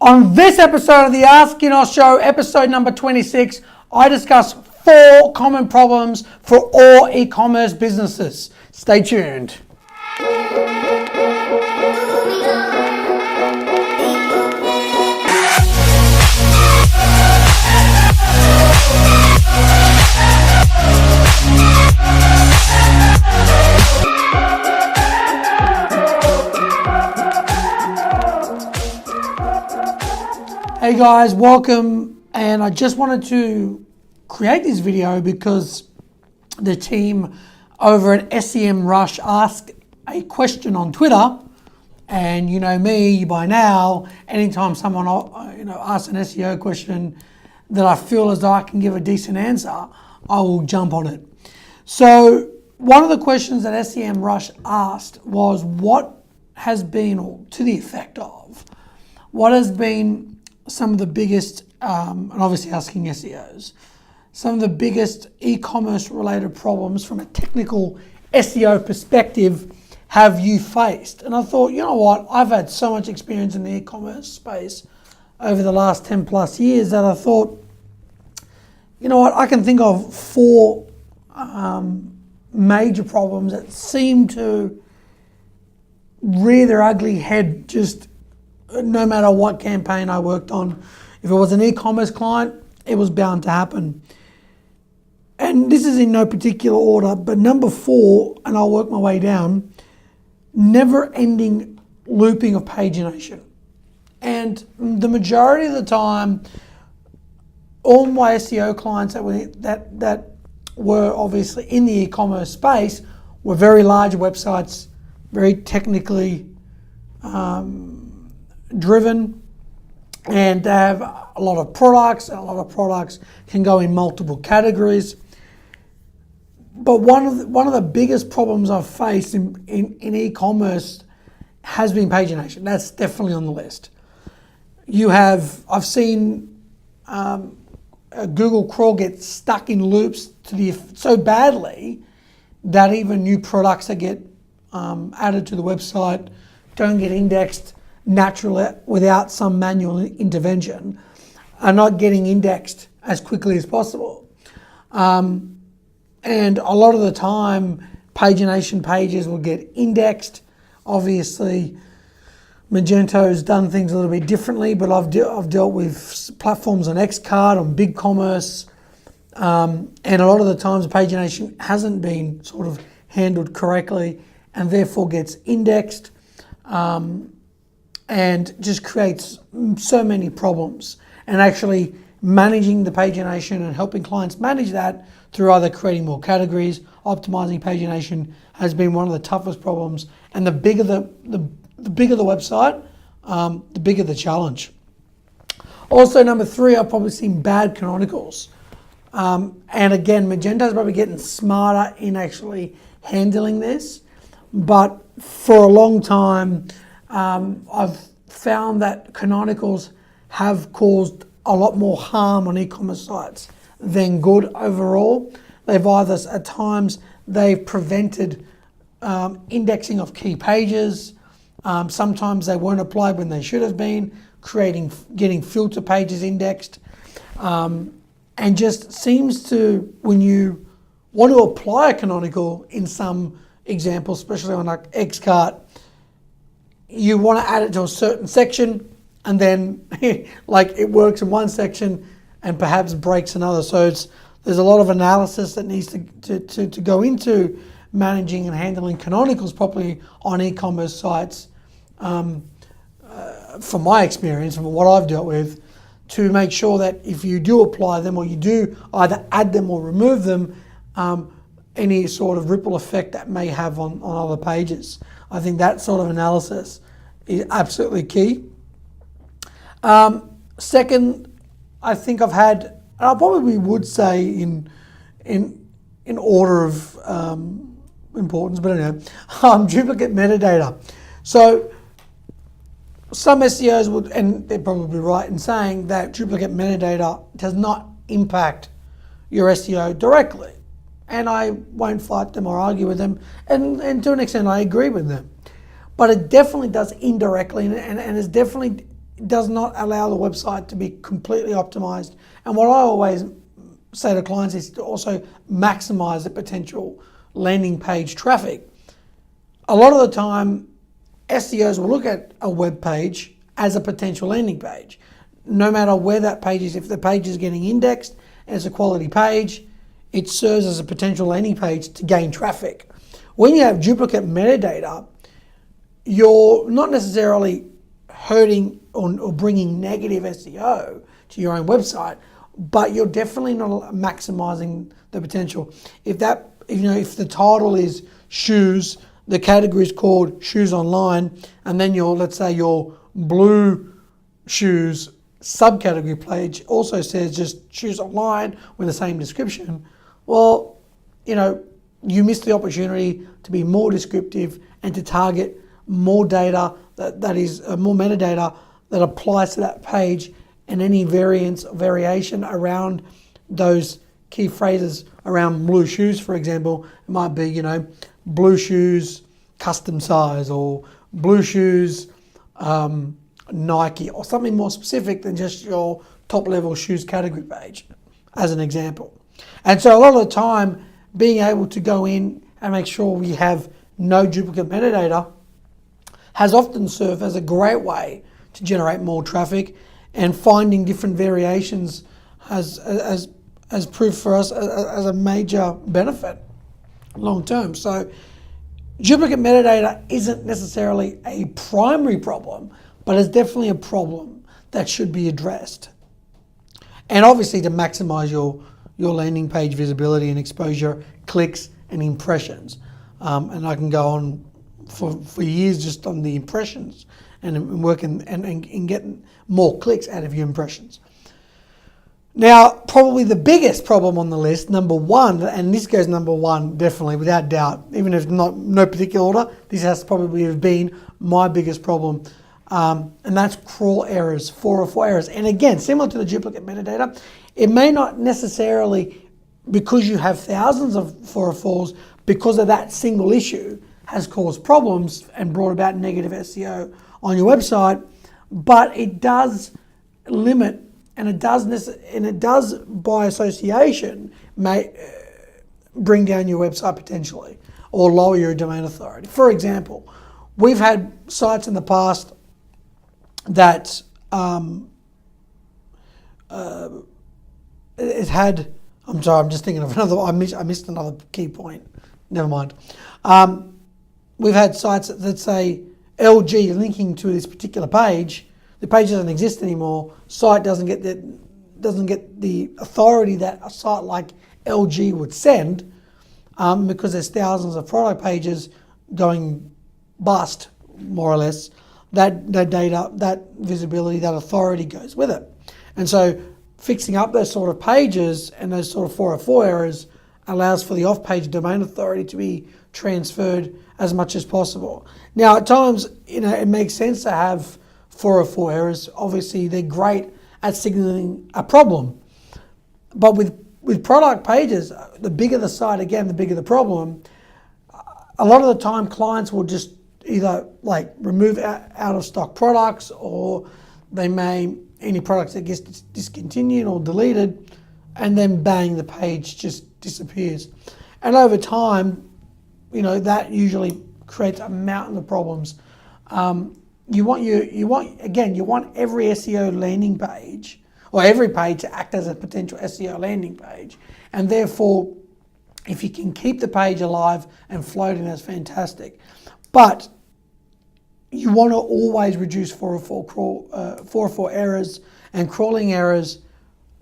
On this episode of the askglynos Show, episode number 26, I discuss 4 common problems for all e-commerce businesses. Stay tuned. Hey guys, welcome, and I just wanted to create this video because the team over at SEMrush asked a question on Twitter, and you know me by now, anytime someone asks an SEO question that I feel as though I can give a decent answer, I will jump on it. So one of the questions that SEMrush asked was what has been, or to the effect of, what has been some of the biggest, and obviously asking SEOs, some of the biggest e-commerce related problems from a technical SEO perspective have you faced? And I thought, you know what, I've had so much experience in the e-commerce space over the last 10 plus years that I thought, you know what, I can think of 4 major problems that seem to rear their ugly head just no matter what campaign I worked on. If it was an e-commerce client, it was bound to happen. And this is in no particular order, but number 4, and I'll work my way down, never-ending looping of pagination. And the majority of the time, all my SEO clients that were obviously in the e-commerce space were very large websites, very technically driven, and they have a lot of products, and a lot of products can go in multiple categories. But one of the biggest problems I've faced in e-commerce has been pagination. That's definitely on the list. I've seen Google crawl get stuck in loops so badly that even new products that get added to the website don't get indexed naturally without some manual intervention, are not getting indexed as quickly as possible. And a lot of the time, pagination pages will get indexed. Obviously, Magento's done things a little bit differently, but I've dealt with platforms on Xcart, on BigCommerce, and a lot of the times pagination hasn't been sort of handled correctly and therefore gets indexed. And just creates so many problems. And actually managing the pagination and helping clients manage that through either creating more categories, optimizing pagination has been one of the toughest problems. And the bigger the website, the bigger the challenge. Also, number 3, I've probably seen bad canonicals. And again, Magento's probably getting smarter in actually handling this. But for a long time, I've found that canonicals have caused a lot more harm on e-commerce sites than good overall. At times, they've prevented indexing of key pages. Sometimes they weren't applied when they should have been, getting filter pages indexed. And just seems to, when you want to apply a canonical in some examples, especially on like Xcart, you want to add it to a certain section, and then like it works in one section and perhaps breaks another. So there's a lot of analysis that needs to go into managing and handling canonicals properly on e-commerce sites. From my experience, from what I've dealt with, to make sure that if you do apply them or you do either add them or remove them, any sort of ripple effect that may have on other pages. I think that sort of analysis is absolutely key. Second, I think I've had, and I probably would say in order of importance, but anyway, duplicate metadata. So some SEOs would, and they're probably right in saying that duplicate metadata does not impact your SEO directly. And I won't fight them or argue with them. And to an extent, I agree with them. But it definitely does indirectly, and is definitely does not allow the website to be completely optimized. And what I always say to clients is to also maximize the potential landing page traffic. A lot of the time, SEOs will look at a web page as a potential landing page. No matter where that page is, if the page is getting indexed and it's a quality page, it serves as a potential landing page to gain traffic. When you have duplicate metadata, you're not necessarily hurting or bringing negative SEO to your own website, but you're definitely not maximizing the potential. If the title is shoes, the category is called shoes online, and then let's say your blue shoes subcategory page also says just shoes online with the same description, well, you missed the opportunity to be more descriptive and to target more data that is more metadata that applies to that page, and any variation around those key phrases around blue shoes, for example. It might be, blue shoes custom size, or blue shoes Nike, or something more specific than just your top level shoes category page, as an example. And so a lot of the time, being able to go in and make sure we have no duplicate metadata has often served as a great way to generate more traffic, and finding different variations has proved for us as a major benefit long term. So duplicate metadata isn't necessarily a primary problem, but it's definitely a problem that should be addressed. And obviously to maximize your landing page visibility and exposure, clicks and impressions. And I can go on for years just on the impressions and working and getting more clicks out of your impressions. Now, probably the biggest problem on the list, number one, and this goes number one definitely without doubt, even if no particular order, this has probably have been my biggest problem, and that's crawl errors, 404 errors. And again, similar to the duplicate metadata, it may not necessarily, because you have thousands of 404s, because of that single issue, has caused problems and brought about negative SEO on your website, but it does limit, and it does by association may bring down your website potentially or lower your domain authority. For example, we've had sites in the past that it had. I'm sorry, I'm just thinking of another. I missed another key point. Never mind. We've had sites that say LG linking to this particular page. The page doesn't exist anymore. Site doesn't get the authority that a site like LG would send, because there's thousands of product pages going bust, more or less. That data, that visibility, that authority goes with it. And so fixing up those sort of pages and those sort of 404 errors allows for the off-page domain authority to be transferred as much as possible. Now, at times, it makes sense to have 404 errors. Obviously, they're great at signaling a problem. But with product pages, the bigger the site, again, the bigger the problem. A lot of the time, clients will just either remove out of stock products, or they may, any products that gets discontinued or deleted, and then bang, the page just disappears. And over time, that usually creates a mountain of problems. You want every SEO landing page, or every page, to act as a potential SEO landing page. And therefore, if you can keep the page alive and floating, that's fantastic. But you want to always reduce 404 errors and crawling errors,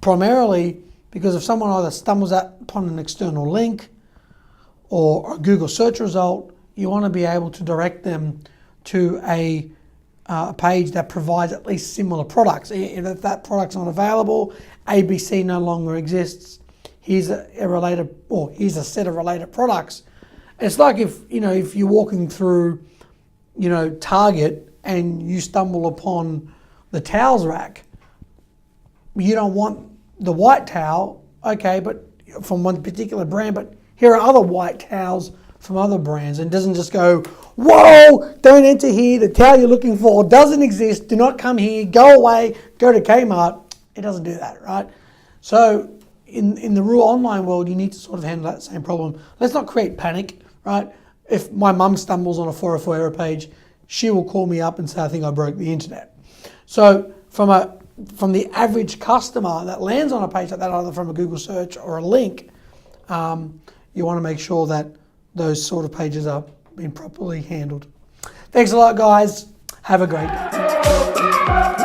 primarily because if someone either stumbles upon an external link or a Google search result, you want to be able to direct them to a page that provides at least similar products. If that product's not available, ABC no longer exists, here's a set of related products. It's like if you're walking through Target and you stumble upon the towels rack. You don't want the white towel, okay, but from one particular brand, but here are other white towels from other brands, and it doesn't just go whoa, don't enter here, the towel you're looking for doesn't exist, do not come here, go away, go to Kmart. It doesn't do that, right? So in the real online world, you need to sort of handle that same problem. Let's not create panic, right? If my mum stumbles on a 404 error page, she will call me up and say, I think I broke the internet. So from the average customer that lands on a page like that, either from a Google search or a link, you want to make sure that those sort of pages are being properly handled. Thanks a lot, guys. Have a great day.